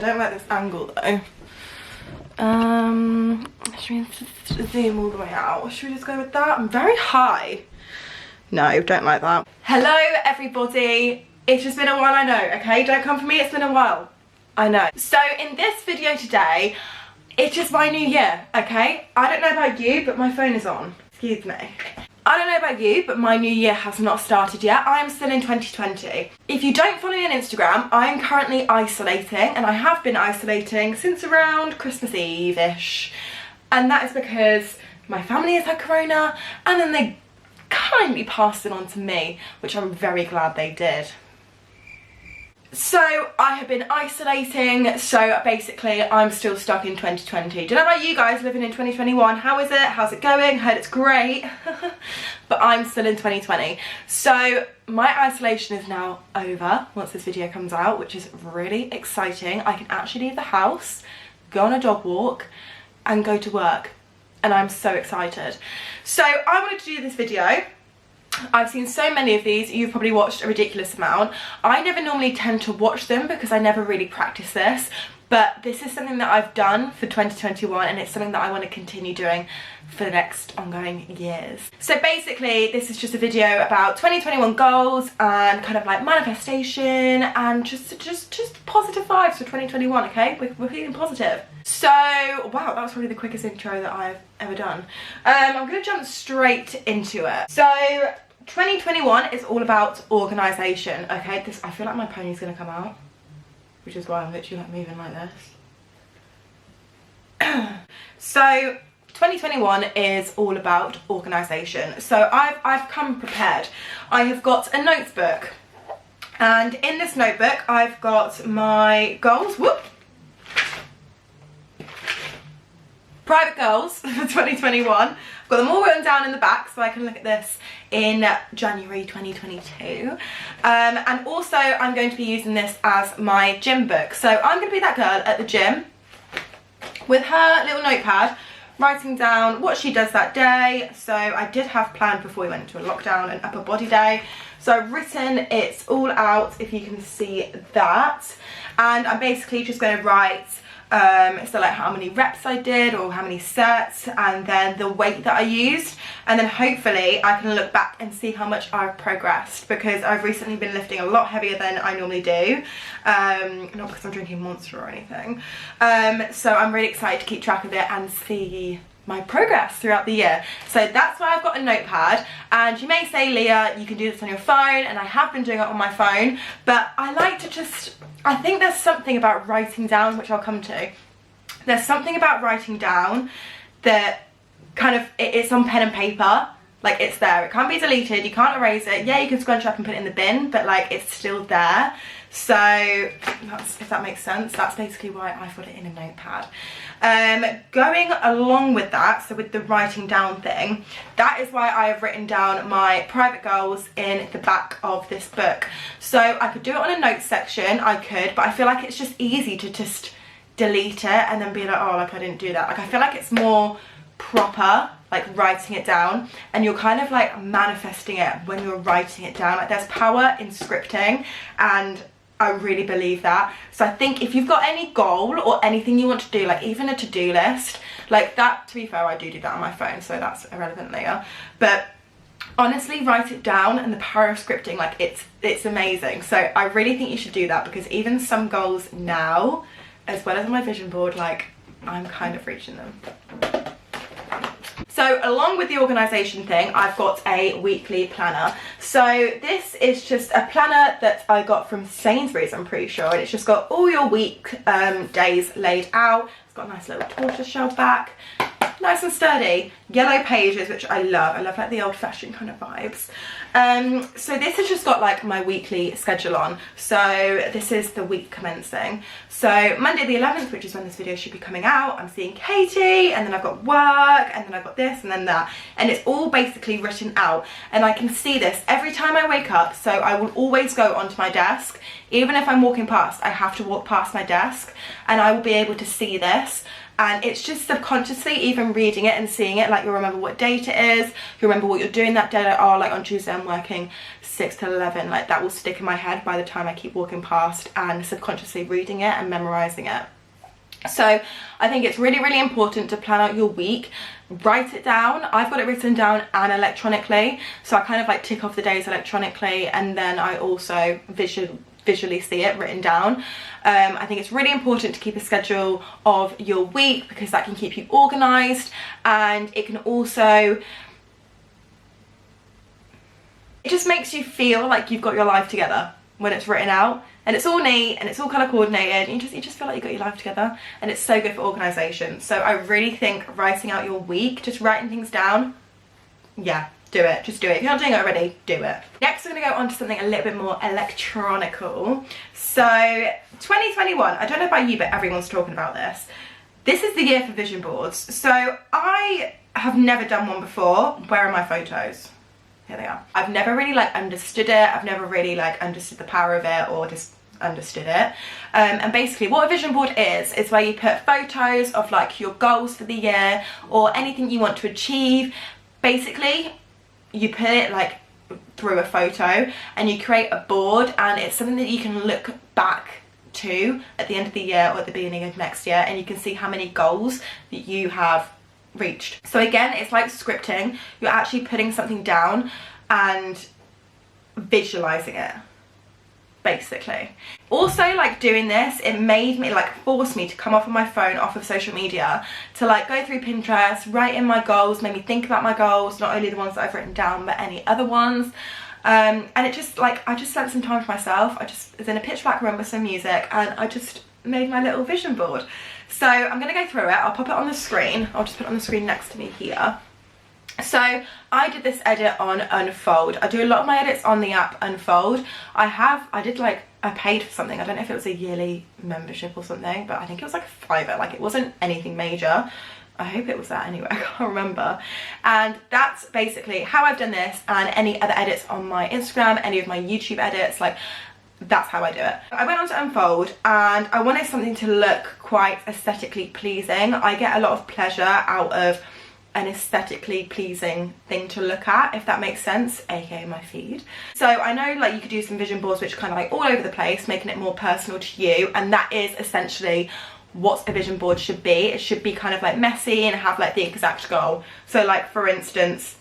don't like this angle though. Should we zoom all the way out? Should we just go with that? I'm very high. No, don't like that. Hello everybody. It's just been a while, I know, okay? Don't come for me, it's been a while. I know. So in this video today, it's just my new year, okay? I don't know about you, but my phone is on. Excuse me. I don't know about you, but my new year has not started yet. I am still in 2020. If you don't follow me on Instagram, I am currently isolating, and I have been isolating since around Christmas Eve-ish. And that is because my family has had corona, and then they kindly passed it on to me, which I'm very glad they did. So I have been isolating, so basically I'm still stuck in 2020. Don't know about you guys living in 2021, how is it? How's it going? Heard it's great. But I'm still in 2020. So my isolation is now over once this video comes out, which is really exciting. I can actually leave the house, go on a dog walk and go to work. And I'm so excited. So I wanted to do this video. I've seen so many of these, you've probably watched a ridiculous amount. I never normally tend to watch them because I never really practice this, but this is something that I've done for 2021 and it's something that I want to continue doing for the next ongoing years. So basically this is just a video about 2021 goals and kind of like manifestation and just positive vibes for 2021, okay? We're feeling positive. So, wow, that was probably the quickest intro that I've ever done. I'm going to jump straight into it. So, 2021 is all about organisation, okay? I feel like my pony's going to come out, which is why I'm literally like moving like this. So, 2021 is all about organisation. So, I've come prepared. I have got a notebook, and in this notebook, I've got my goals. Whoop! Private goals for 2021. I've got them all written down in the back so I can look at this in January 2022. And also I'm going to be using this as my gym book. So I'm going to be that girl at the gym with her little notepad writing down what she does that day. So I did have planned before we went into a lockdown an upper body day. So I've written it all out, if you can see that. And I'm basically just going to write so like how many reps I did or how many sets and then the weight that I used, and then hopefully I can look back and see how much I've progressed, because I've recently been lifting a lot heavier than I normally do, not because I'm drinking Monster or anything, so I'm really excited to keep track of it and see my progress throughout the year. So that's why I've got a notepad. And you may say, Leah, you can do this on your phone, and I have been doing it on my phone, but I like to I think there's something about writing down, which I'll come to. There's something about writing down that kind of, it's on pen and paper, like it's there, it can't be deleted, you can't erase it. Yeah, you can scrunch up and put it in the bin, but like it's still there. So that's, if that makes sense, that's basically why I put it in a notepad. Going along with that, so with the writing down thing, that is why I have written down my private goals in the back of this book. So I could do it on a notes section, I could, but I feel like it's just easy to just delete it and then be like, oh, like I didn't do that. Like I feel like it's more proper, like writing it down, and you're kind of like manifesting it when you're writing it down. Like there's power in scripting, and I really believe that. So I think if you've got any goal or anything you want to do, like even a to-do list, like that, to be fair, I do that on my phone, so that's irrelevant later. But honestly, write it down, and the power of scripting, like it's amazing. So I really think you should do that, because even some goals now, as well as on my vision board, like I'm kind of reaching them. So along with the organisation thing, I've got a weekly planner. So this is just a planner that I got from Sainsbury's, I'm pretty sure, and it's just got all your week days laid out. It's got a nice little tortoiseshell back, nice and sturdy, yellow pages, which I love. I love like the old-fashioned kind of vibes. So this has just got like my weekly schedule on. So this is the week commencing. So Monday the 11th, which is when this video should be coming out, I'm seeing Katie, and then I've got work, and then I've got this, and then that. And it's all basically written out. And I can see this every time I wake up, so I will always go onto my desk. Even if I'm walking past, I have to walk past my desk, and I will be able to see this. and it's just subconsciously, even reading it and seeing it, like you'll remember what date it is, you'll remember what you're doing that day, like, oh, like on Tuesday I'm working 6 to 11, like that will stick in my head by the time I keep walking past, and subconsciously reading it and memorizing it. So I think it's really, really important to plan out your week, write it down. I've got it written down and electronically, so I kind of like tick off the days electronically, and then I also visually see it written down. I think it's really important to keep a schedule of your week, because that can keep you organized, and it can also, it just makes you feel like you've got your life together when it's written out, and it's all neat and it's all kind of coordinated, and you just feel like you got your life together, and it's so good for organization. So I really think writing out your week, just writing things down, yeah, do it. Just do it. If you're not doing it already, do it. Next, we're going to go on to something a little bit more electronical. So 2021, I don't know about you, but everyone's talking about this. This is the year for vision boards. So I have never done one before. Where are my photos? Here they are. I've never really like understood it. I've never really like understood the power of it, or just understood it. And basically what a vision board is where you put photos of like your goals for the year or anything you want to achieve. Basically, you put it like through a photo and you create a board, and it's something that you can look back to at the end of the year or at the beginning of next year, and you can see how many goals that you have reached. So again, it's like scripting. You're actually putting something down and visualizing it, basically. Also, like doing this, it made me, like forced me to come off of my phone, off of social media, to like go through Pinterest, write in my goals, made me think about my goals, not only the ones that I've written down but any other ones. And it just like, I just spent some time for myself. I just was in a pitch black room with some music, and I just made my little vision board. So I'm gonna go through it. I'll pop it on the screen. I'll just put it on the screen next to me here. So I did this edit on Unfold. I do a lot of my edits on the app Unfold. I paid for something. I don't know if it was a yearly membership or something, but I think it was like a $5. Like, it wasn't anything major. I hope it was that anyway, I can't remember. And that's basically how I've done this, and any other edits on my Instagram, any of my YouTube edits, like that's how I do it. I went on to Unfold, and I wanted something to look quite aesthetically pleasing. I get a lot of pleasure out of an aesthetically pleasing thing to look at, if that makes sense, aka my feed. So I know like you could do some vision boards which are kind of like all over the place, making it more personal to you, and that is essentially what a vision board should be. It should be kind of like messy and have like the exact goal. So like for instance,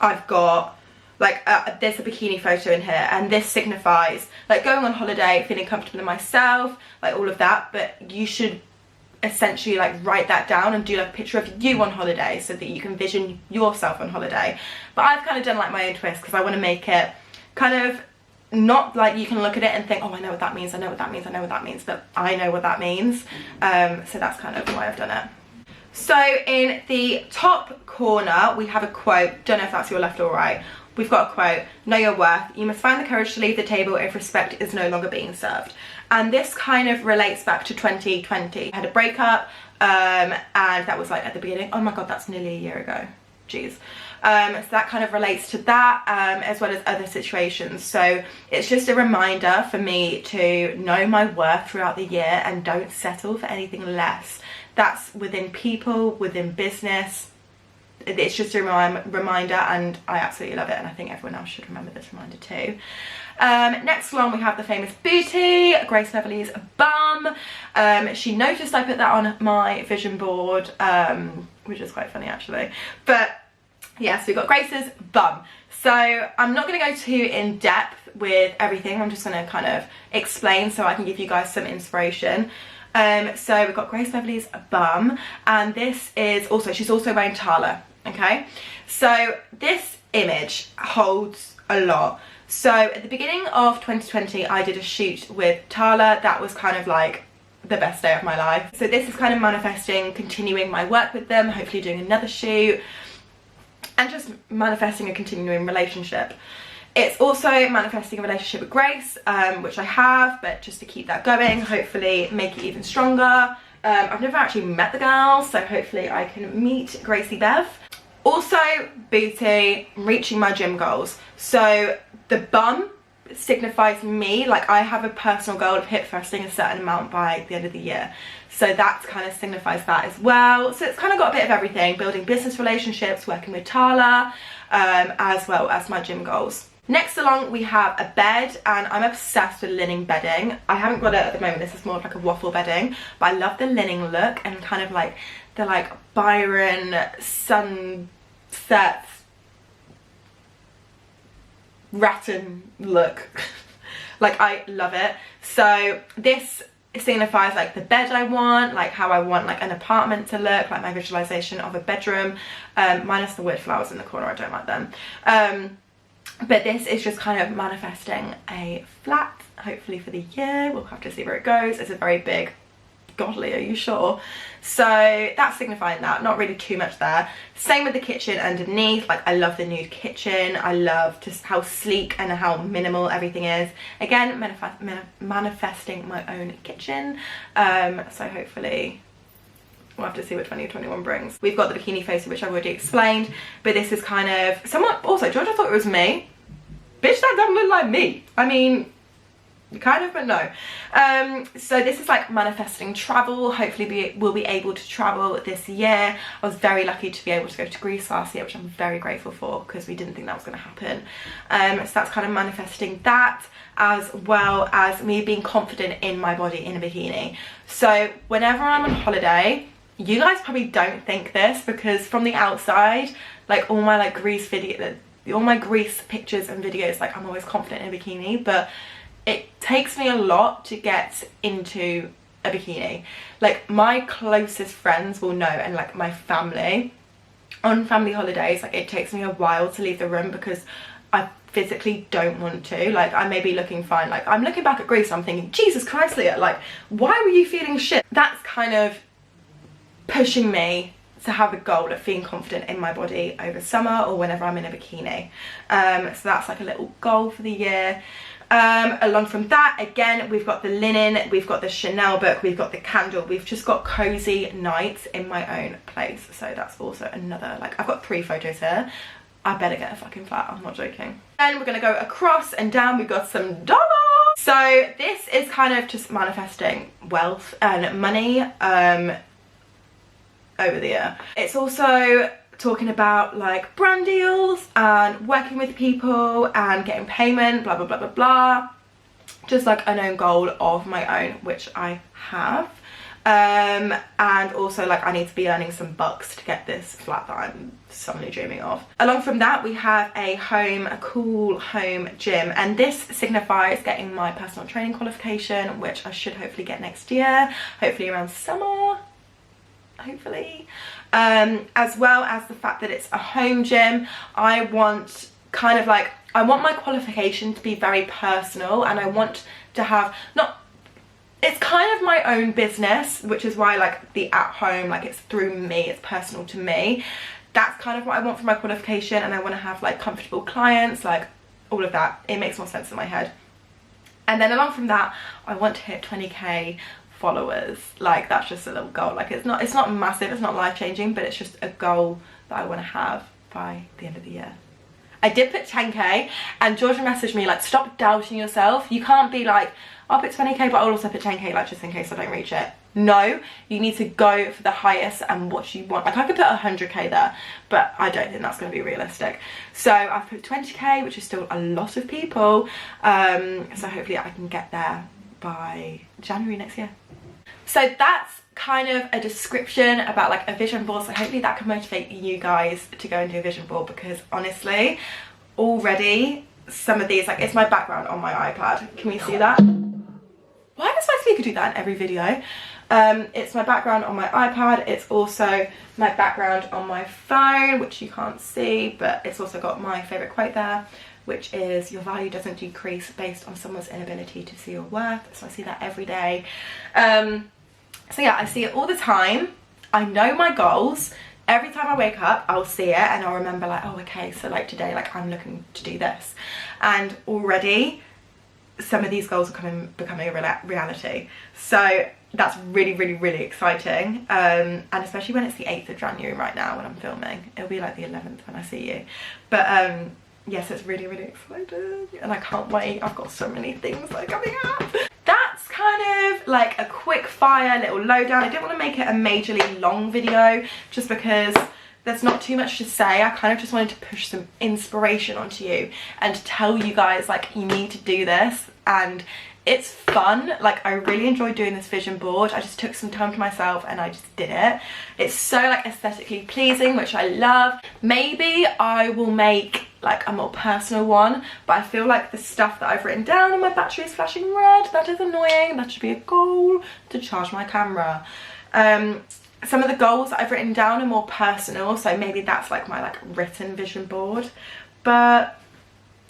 I've got like there's a bikini photo in here, and this signifies like going on holiday, feeling comfortable in myself, like all of that. But you should essentially like write that down and do like a picture of you on holiday, so that you can vision yourself on holiday. But I've kind of done like my own twist, because I want to make it kind of not like you can look at it and think, oh, I know what that means, I know what that means, I know what that means, but I know what that means. So that's kind of why I've done it. So in the top corner we have a quote. Don't know if that's your left or right. We've got a quote: know your worth. You must find the courage to leave the table if respect is no longer being served. And this kind of relates back to 2020. I had a breakup, and that was like at the beginning. Oh my god, that's nearly a year ago. Jeez. So that kind of relates to that, as well as other situations. So it's just a reminder for me to know my worth throughout the year and don't settle for anything less. That's within people, within business. It's just a reminder, and I absolutely love it, and I think everyone else should remember this reminder too. Next along we have the famous booty, Grace Beverley's bum. She noticed I put that on my vision board, which is quite funny actually. But yeah, so we've got Grace's bum. So I'm not going to go too in depth with everything. I'm just going to kind of explain so I can give you guys some inspiration. So we've got Grace Beverley's bum, and this is also, she's also wearing Tala, okay? So this image holds a lot. So at the beginning of 2020 I did a shoot with Tala. That was kind of like the best day of my life. So this is kind of manifesting continuing my work with them, hopefully doing another shoot, and just manifesting a continuing relationship. It's also manifesting a relationship with Grace, which I have, but just to keep that going, hopefully make it even stronger. I've never actually met the girl, so hopefully I can meet Gracie Bev. Also, booty, reaching my gym goals. So the bum signifies me. Like I have a personal goal of hip thrusting a certain amount by the end of the year, so that kind of signifies that as well. So it's kind of got a bit of everything, building business relationships, working with Tala, as well as my gym goals. Next along we have a bed, and I'm obsessed with linen bedding. I haven't got it at the moment, this is more of like a waffle bedding, but I love the linen look and kind of like the like Byron sunset rattan look. Like I love it. So this signifies like the bed I want, like how I want like an apartment to look, like my visualization of a bedroom, minus the weird flowers in the corner, I don't like them. But this is just kind of manifesting a flat, hopefully for the year. We'll have to see where it goes. It's a very big, godly, are you sure? So that's signifying that, not really too much there. Same with the kitchen underneath. Like I love the nude kitchen. I love just how sleek and how minimal everything is. Again, manifesting my own kitchen. So hopefully we'll have to see what 2021 brings. We've got the bikini face, which I've already explained, but this is kind of, someone, also, Georgia thought it was me. Bitch, that doesn't look like me. I mean, kind of, but no. So this is like manifesting travel. Hopefully we'll be able to travel this year. I was very lucky to be able to go to Greece last year, which I'm very grateful for, because we didn't think that was going to happen. So that's kind of manifesting that, as well as me being confident in my body in a bikini. So whenever I'm on holiday, you guys probably don't think this, because from the outside, like all my like Greece video, all my Greece pictures and videos, like I'm always confident in a bikini, but it takes me a lot to get into a bikini. Like my closest friends will know, and like my family, on family holidays, like it takes me a while to leave the room because I physically don't want to. Like I may be looking fine, like I'm looking back at Greece, I'm thinking, Jesus Christ, Leah, like why were you feeling shit? That's kind of pushing me to have a goal of feeling confident in my body over summer or whenever I'm in a bikini. So that's like a little goal for the year. Along from that, again, we've got the linen, we've got the Chanel book, we've got the candle, we've just got cozy nights in my own place. So that's also another, like I've got 3 photos here. I better get a fucking flat, I'm not joking. Then we're gonna go across and down, we've got some dollars. So this is kind of just manifesting wealth and money over the year. It's also talking about like brand deals and working with people and getting payment, blah blah blah blah blah. Just like an own goal of my own, which I have. And also like I need to be earning some bucks to get this flat that I'm suddenly dreaming of. Along from that, we have a cool home gym, and this signifies getting my personal training qualification, which I should hopefully get next year, hopefully around summer, hopefully. As well as the fact that it's a home gym, I want kind of like, I want my qualification to be very personal, and I want to have, not, it's kind of my own business, which is why like the at home, like it's through me, it's personal to me. That's kind of what I want for my qualification, and I want to have like comfortable clients, like all of that. It makes more sense in my head. And then along from that, I want to hit 20k followers. Like that's just a little goal. Like it's not massive, it's not life-changing, but it's just a goal that I want to have by the end of the year. I did put 10k, and Georgia messaged me like, stop doubting yourself. You can't be like, I'll put 20k but I'll also put 10k like just in case I don't reach it. No, you need to go for the highest and what you want. Like I could put 100k there, but I don't think that's going to be realistic. So I've put 20k, which is still a lot of people. So hopefully I can get there by January next year. So that's kind of a description about like a vision board. So hopefully that can motivate you guys to go and do a vision board, because honestly already some of these, like it's my background on my iPad. Can we see that? Why does my speaker do that in every video? It's my background on my iPad. It's also my background on my phone, which you can't see, but it's also got my favorite quote there, which is, your value doesn't decrease based on someone's inability to see your worth. So I see that every day. So yeah, I see it all the time. I know my goals. Every time I wake up, I'll see it and I'll remember like, oh, okay, so like today, like I'm looking to do this. And already some of these goals are becoming a reality. So that's really, really, really exciting. And especially when it's the 8th of January right now when I'm filming. It'll be like the 11th when I see you. But yes, it's really, really exciting and I can't wait. I've got so many things that are coming up. That's kind of like a quick fire little lowdown. I didn't want to make it a majorly long video just because there's not too much to say. I kind of just wanted to push some inspiration onto you and to tell you guys like you need to do this, and it's fun. Like, I really enjoyed doing this vision board. I just took some time to myself and I just did it. It's so like aesthetically pleasing, which I love. Maybe I will make like a more personal one, but I feel like the stuff that I've written down and my battery is flashing red, that is annoying. That should be a goal to charge my camera. Some of the goals that I've written down are more personal, so maybe that's like my like written vision board. But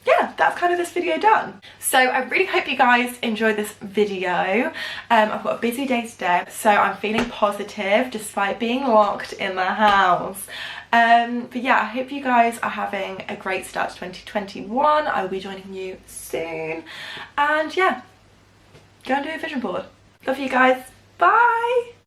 yeah, that's kind of this video done. So I really hope you guys enjoyed this video. I've got a busy day today, so I'm feeling positive despite being locked in the house. But yeah, I hope you guys are having a great start to 2021. I will be joining you soon. And yeah, go and do a vision board. Love you guys. Bye.